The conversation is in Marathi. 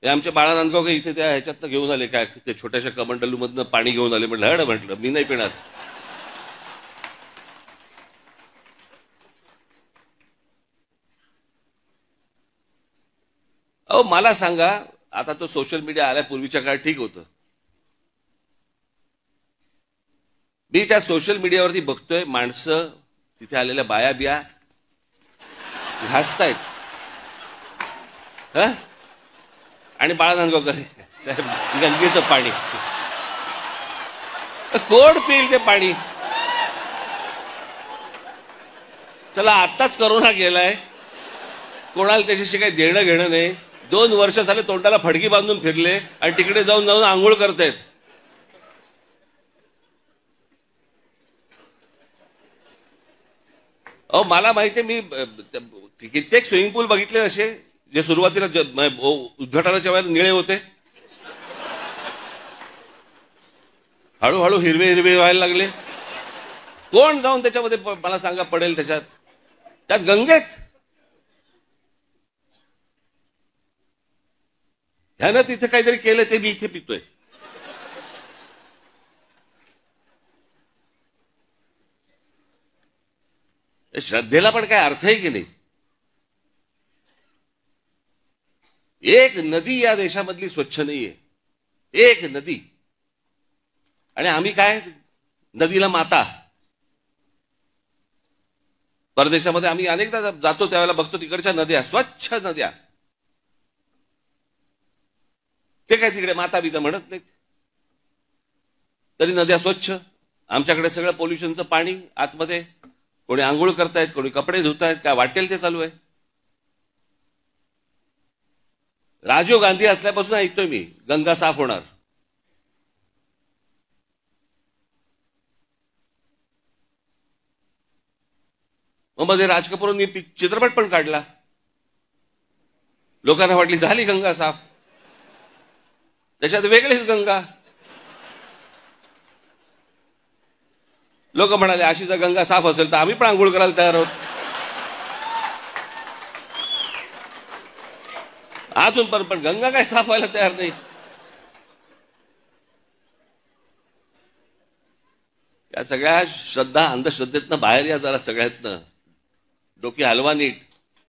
हे आमचे बाळा नांदगावकर इथे त्या ह्याच्यातनं घेऊन आले, काय ते छोट्याशा कमंडलूमधनं पाणी घेऊन आले. म्हटलं हड, म्हटलं मी नाही पिणार. अहो मला सांगा, आता तो सोशल मीडिया आल्या पूर्वीच्या काळात ठीक होतं. मी त्या सोशल मीडियावरती बघतोय माणसं तिथे आलेल्या बाया बिया घासतायत. आणि बाळा नांदगावकर साहेब गंगेचं पाणी कोण पिईल ते पाणी? चला आत्ताच करोना गेलाय, कोणाला त्याच्याशी काही देणं घेणं नाही. 2 वर्ष झाले तोंडाला फडकी बांधून फिरले आणि तिकडे जाऊन जाऊन आंघोळ करतायत. अहो मला माहितीये, मी कित्येक स्विमिंग पूल बघितले असे जे सुरुवातीला उद्घाटनाच्या वेळेला निळे होते, हळूहळू हिरवे हिरवे व्हायला लागले. कोण जाऊन त्याच्यामध्ये मला सांगा पडेल त्यात गंगेत? ह्यानं तिथे काहीतरी केलं ते मी इथे पितोय. श्रद्धेला पण काय अर्थ आहे की नाही? एक नदी या देशामधली स्वच्छ नाहीये, एक नदी. आणि आम्ही काय नदीला माता. परदेशामध्ये आम्ही अनेकदा जातो त्यावेळेला बघतो तिकडच्या नद्या स्वच्छ नद्या, ते काय तिकडे माता बिता म्हणत नाहीत, तरी नद्या स्वच्छ. आमच्याकडे सगळं पोल्युशनचं पाणी आतमध्ये, कोणी आंघोळ करतायत, कोणी कपडे धुतायत, काय वाटेल ते चालू आहे. राजीव गांधी असल्यापासून ऐकतोय मी गंगा साफ होणार. मग मध्ये राज कपूरनी चित्रपट पण काढला, लोकांना वाटली झाली गंगा साफ, त्याच्यात वेगळीच गंगा. लोक म्हणाले अशी जर गंगा साफ असेल तर आम्ही पण आंघोळ करायला तयार आहोत. अजून पण गंगा काय साफ व्हायला तयार नाही. या सगळ्या श्रद्धा अंधश्रद्धेतनं बाहेर या जरा, सगळ्यातनं डोकी हलवा नीट.